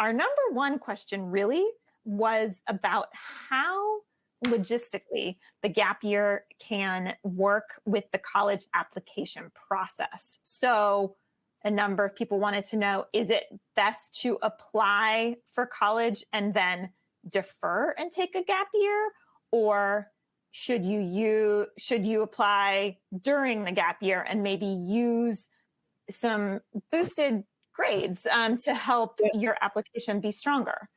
our number one question really was about how logistically the gap year can work with the college application process. So a number of people wanted to know, is it best to apply for college and then defer and take a gap year? Or should you apply during the gap year and maybe use some boosted grades to help your application be stronger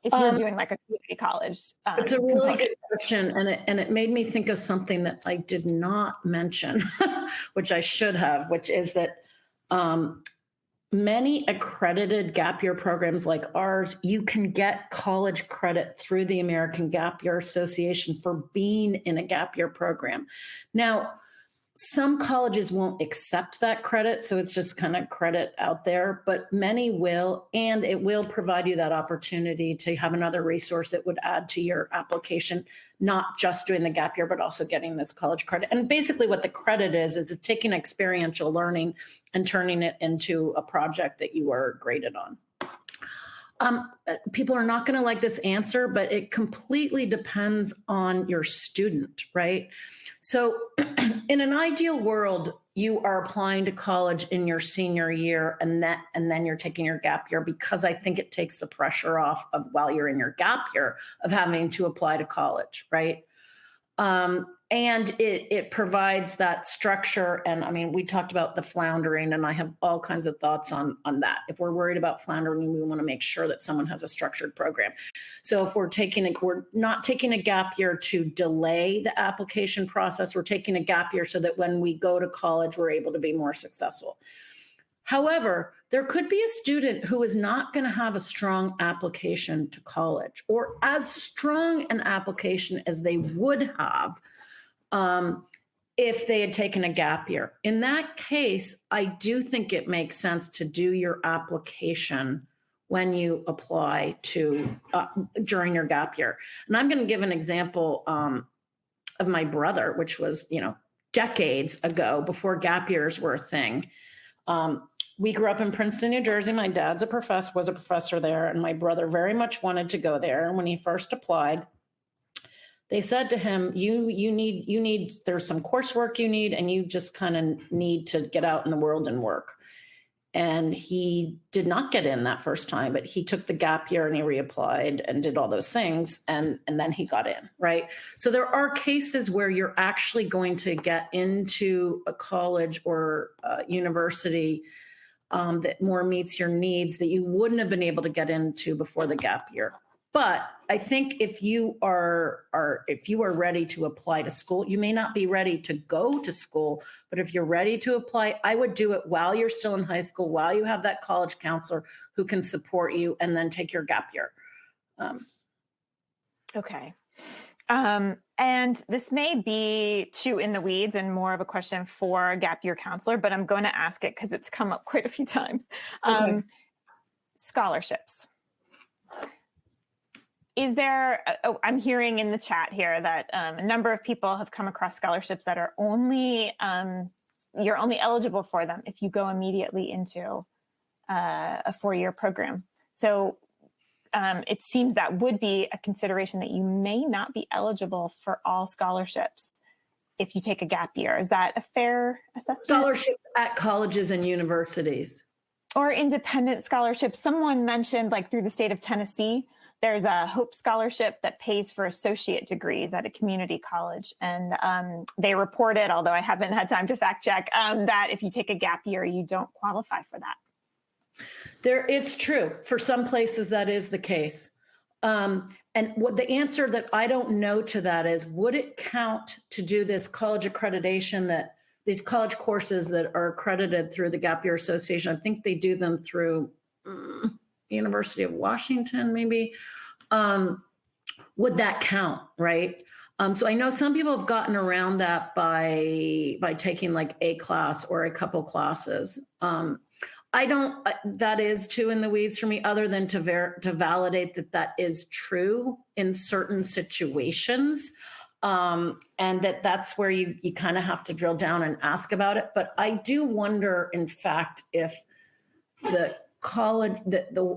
if you're doing like a community college? It's a really good question, and it made me think of something that I did not mention, which I should have, which is that many accredited gap year programs like ours, you can get college credit through the American Gap Year Association for being in a gap year program. Now, some colleges won't accept that credit, so it's just kind of credit out there, but many will, and it will provide you that opportunity to have another resource that would add to your application, not just doing the gap year, but also getting this college credit. And basically what the credit is it's taking experiential learning and turning it into a project that you are graded on. People are not going to like this answer, but it completely depends on your student, right? So in an ideal world, you are applying to college in your senior year and then you're taking your gap year, because I think it takes the pressure off of while you're in your gap year of having to apply to college, right? And it provides that structure. And I mean, we talked about the floundering, and I have all kinds of thoughts on that. If we're worried about floundering, we want to make sure that someone has a structured program. So if we're not taking a gap year to delay the application process, we're taking a gap year so that when we go to college, we're able to be more successful. However, there could be a student who is not going to have a strong application to college, or as strong an application as they would have if they had taken a gap year. In that case, I do think it makes sense to do your application when you apply to during your gap year. And I'm going to give an example of my brother, which was, decades ago, before gap years were a thing. We grew up in Princeton, New Jersey. My dad's was a professor there, and my brother very much wanted to go there. And when he first applied, they said to him, you need, there's some coursework you need, and you just kind of need to get out in the world and work. And he did not get in that first time, but he took the gap year and he reapplied and did all those things. And then he got in, right? So there are cases where you're actually going to get into a college or a university that more meets your needs that you wouldn't have been able to get into before the gap year. But I think if you are ready to apply to school, you may not be ready to go to school, but if you're ready to apply, I would do it while you're still in high school, while you have that college counselor who can support you, and then take your gap year. Okay. And this may be too in the weeds and more of a question for a gap year counselor, but I'm going to ask it because it's come up quite a few times. Okay. Scholarships. Is there, I'm hearing in the chat here that a number of people have come across scholarships that are you're only eligible for them if you go immediately into a 4-year program. So it seems that would be a consideration that you may not be eligible for all scholarships if you take a gap year. Is that a fair assessment? Scholarships at colleges and universities. Or independent scholarships. Someone mentioned, like, through the state of Tennessee, there's a Hope Scholarship that pays for associate degrees at a community college. And they reported, although I haven't had time to fact check, that if you take a gap year, you don't qualify for that. It's true. For some places, that is the case. And what the answer that I don't know to that is, would it count to do this college accreditation, that these college courses that are accredited through the Gap Year Association? I think they do them through University of Washington, maybe. Would that count, right? So I know some people have gotten around that by taking like a class or a couple classes. I don't, that is too in the weeds for me, other than to validate that is true in certain situations. And that's where you kind of have to drill down and ask about it. But I do wonder, in fact, if the college,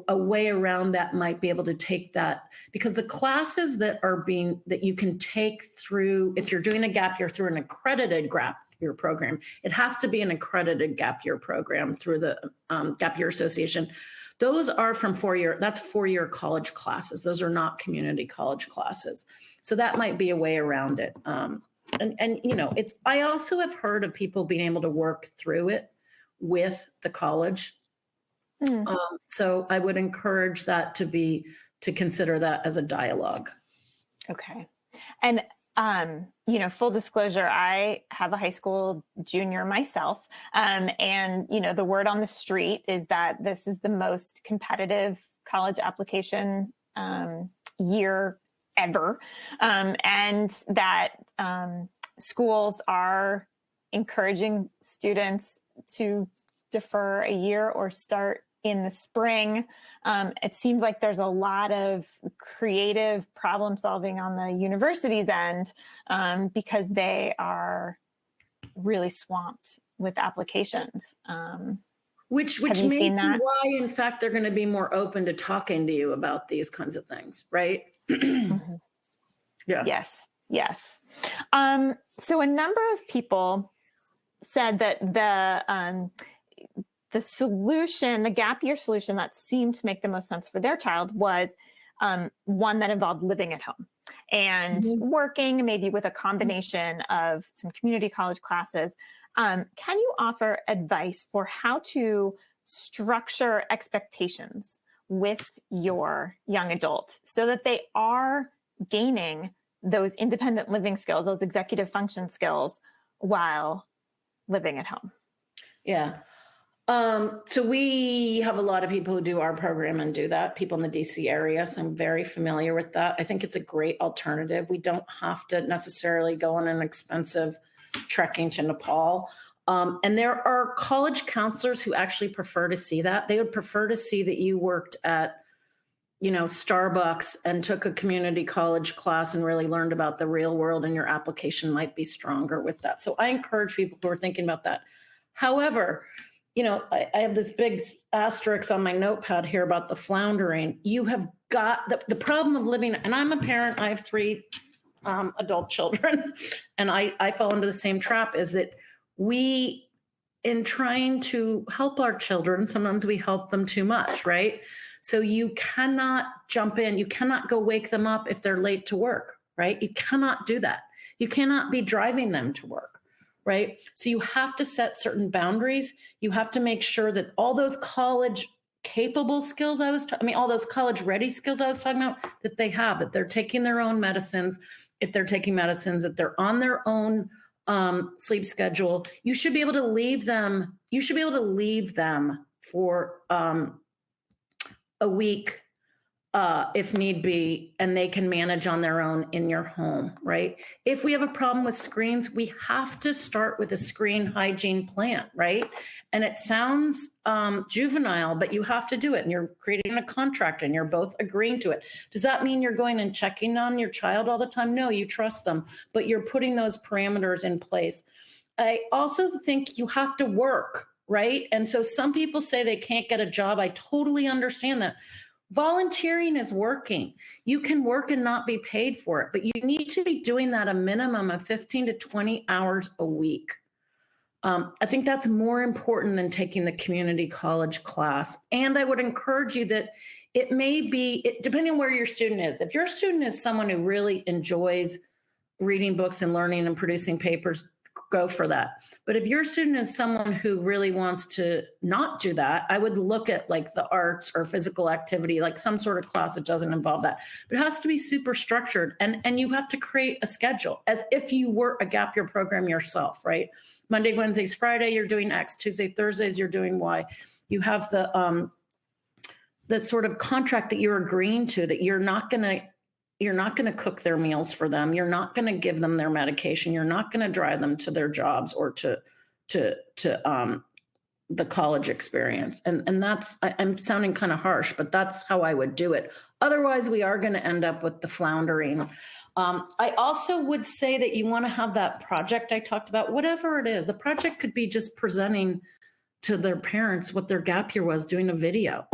a way around that might be able to take that, because the classes that you can take through, if you're doing a gap year through an accredited gap year program, it has to be an accredited gap year program through the Gap Year Association. Those are from 4-year, that's 4-year college classes. Those are not community college classes. So that might be a way around it. And you know, I also have heard of people being able to work through it with the college. So I would encourage that to consider that as a dialogue. Okay. And, you know, full disclosure, I have a high school junior myself. And, you know, the word on the street is that this is the most competitive college application year ever. And that schools are encouraging students to defer a year or start in the spring. It seems like there's a lot of creative problem solving on the university's end because they are really swamped with applications. Which may be why, in fact, they're going to be more open to talking to you about these kinds of things, right? Mm-hmm. Yeah. Yes. So a number of people said that the solution, the gap year solution that seemed to make the most sense for their child was one that involved living at home and working, maybe with a combination of some community college classes. Can you offer advice for how to structure expectations with your young adult so that they are gaining those independent living skills, those executive function skills while living at home? Yeah. So we have a lot of people who do our program and do that, people in the DC area. So I'm very familiar with that. I think it's a great alternative. We don't have to necessarily go on an expensive trekking to Nepal. And there are college counselors who actually prefer to see that. They would prefer to see that you worked at, you know, Starbucks and took a community college class and really learned about the real world, and your application might be stronger with that. So I encourage people who are thinking about that. However, you know, I have this big asterisk on my notepad here about the floundering. You have got the problem of living, and I'm a parent, I have 3 adult children, and I fall into the same trap, is that we, in trying to help our children, sometimes we help them too much, right? So you cannot jump in, you cannot go wake them up if they're late to work, right? You cannot do that. You cannot be driving them to work. Right? So you have to set certain boundaries. You have to make sure that all those college capable skills all those college ready skills I was talking about, that they have, that they're taking their own medicines. If they're taking medicines, that they're on their own sleep schedule. You should be able to leave them. You should be able to leave them for a week if need be, and they can manage on their own in your home, right? If we have a problem with screens, we have to start with a screen hygiene plan, right? And it sounds juvenile, but you have to do it, and you're creating a contract and you're both agreeing to it. Does that mean you're going and checking on your child all the time? No, you trust them, but you're putting those parameters in place. I also think you have to work, right? And so some people say they can't get a job. I totally understand that. Volunteering is working. You can work and not be paid for it, but you need to be doing that a minimum of 15 to 20 hours a week. I think that's more important than taking the community college class. And I would encourage you that it may be, depending on where your student is. If your student is someone who really enjoys reading books and learning and producing papers, go for that. But if your student is someone who really wants to not do that, I would look at like the arts or physical activity, like some sort of class that doesn't involve that. But it has to be super structured, and you have to create a schedule as if you were a gap year program yourself, right? Monday, Wednesdays, Friday, you're doing X. Tuesday, Thursdays, you're doing Y. You have the sort of contract that you're agreeing to, that you're not going to cook their meals for them. You're not going to give them their medication. You're not going to drive them to their jobs or to the college experience. And that's, I'm sounding kind of harsh, but that's how I would do it. Otherwise, we are going to end up with the floundering. I also would say that you want to have that project I talked about, whatever it is. The project could be just presenting to their parents what their gap year was, doing a video,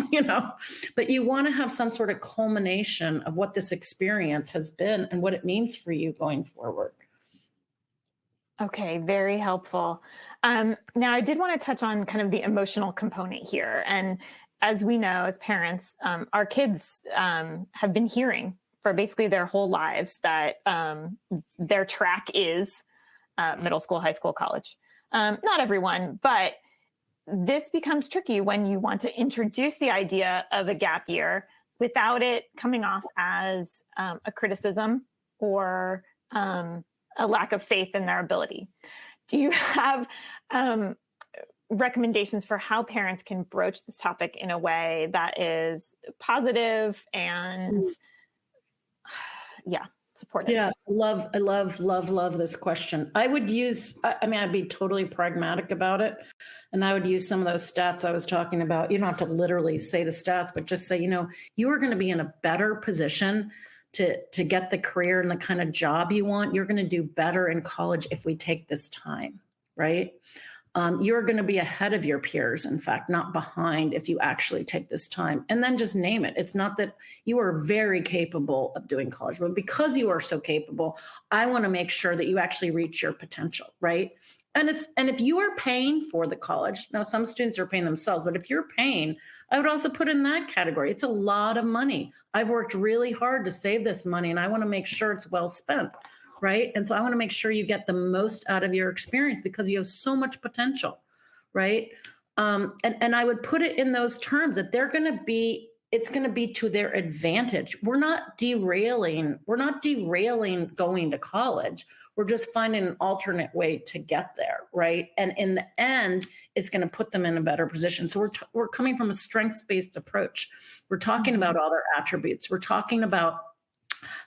but you want to have some sort of culmination of what this experience has been and what it means for you going forward. Okay, very helpful. Now, I did want to touch on kind of the emotional component here. And as we know, as parents, our kids have been hearing for basically their whole lives that their track is middle school, high school, college. Not everyone, but this becomes tricky when you want to introduce the idea of a gap year without it coming off as a criticism or a lack of faith in their ability. Do you have recommendations for how parents can broach this topic in a way that is positive and supportive? Yeah, I love this question. I'd be totally pragmatic about it. And I would use some of those stats I was talking about. You don't have to literally say the stats, but just say, you are going to be in a better position to get the career and the kind of job you want. You're going to do better in college if we take this time, right? You're going to be ahead of your peers, in fact, not behind, if you actually take this time. And then just name it. It's not that you are very capable of doing college, but because you are so capable, I want to make sure that you actually reach your potential, right? And if you are paying for the college, now some students are paying themselves, but if you're paying, I would also put in that category. It's a lot of money. I've worked really hard to save this money, and I want to make sure it's well spent. Right. And so I want to make sure you get the most out of your experience because you have so much potential. Right. And I would put it in those terms that it's going to be to their advantage. We're not derailing going to college. We're just finding an alternate way to get there. Right. And in the end, it's going to put them in a better position. So we're coming from a strengths-based approach. We're talking about all their attributes. We're talking about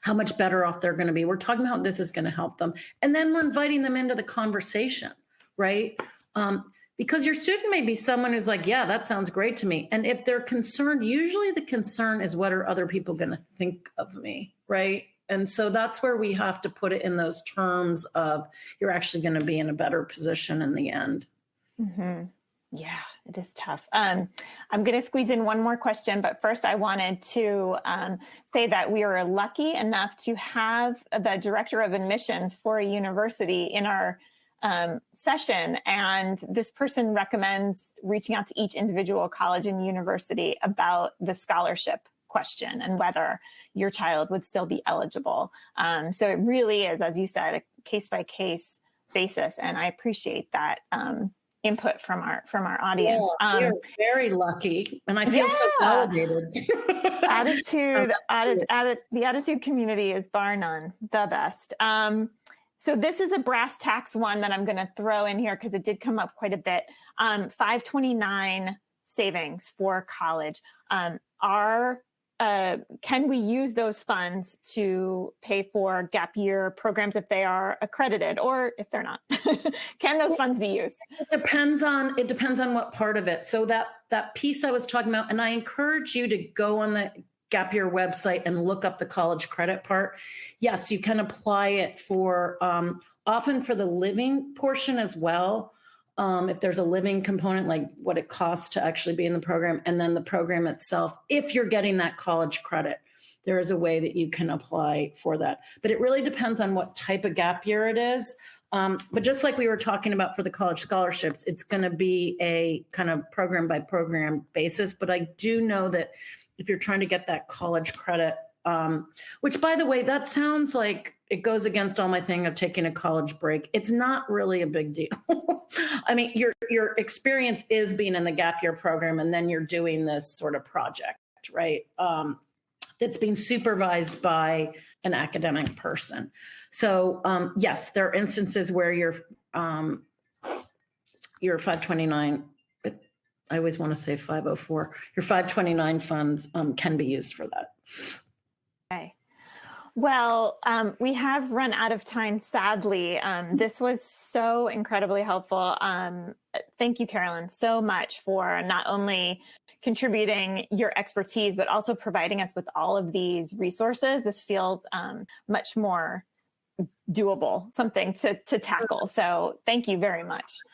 how much better off they're going to be. We're talking about how this is going to help them. And then we're inviting them into the conversation, right? Because your student may be someone who's like, yeah, that sounds great to me. And if they're concerned, usually the concern is, what are other people going to think of me, right? And so that's where we have to put it in those terms of, you're actually going to be in a better position in the end. Mm-hmm. Yeah, it is tough. I'm going to squeeze in one more question, but first I wanted to say that we are lucky enough to have the director of admissions for a university in our session. And this person recommends reaching out to each individual college and university about the scholarship question and whether your child would still be eligible. So it really is, as you said, a case-by-case basis. And I appreciate that input from our audience. We're very lucky, and I feel so validated. The attitude community is bar none the best. So this is a brass tacks one that I'm going to throw in here because it did come up quite a bit. 529 savings for college. Can we use those funds to pay for gap year programs if they are accredited or if they're not? Can those funds be used? It depends on what part of it. So that piece I was talking about, and I encourage you to go on the gap year website and look up the college credit part. Yes, you can apply it for often for the living portion as well. If there's a living component, like what it costs to actually be in the program, and then the program itself, if you're getting that college credit, there is a way that you can apply for that. But it really depends on what type of gap year it is. But just like we were talking about for the college scholarships, it's going to be a kind of program by program basis. But I do know that if you're trying to get that college credit, which, by the way, that sounds like it goes against all my thing of taking a college break. It's not really a big deal. I mean, your experience is being in the gap year program, and then you're doing this sort of project, right? That's being supervised by an academic person. So yes, there are instances where your 529, I always want to say 504, your 529 funds can be used for that. Okay. Well, we have run out of time, sadly. This was so incredibly helpful. Thank you, Carolyn, so much for not only contributing your expertise, but also providing us with all of these resources. This feels much more doable, something to tackle. So thank you very much.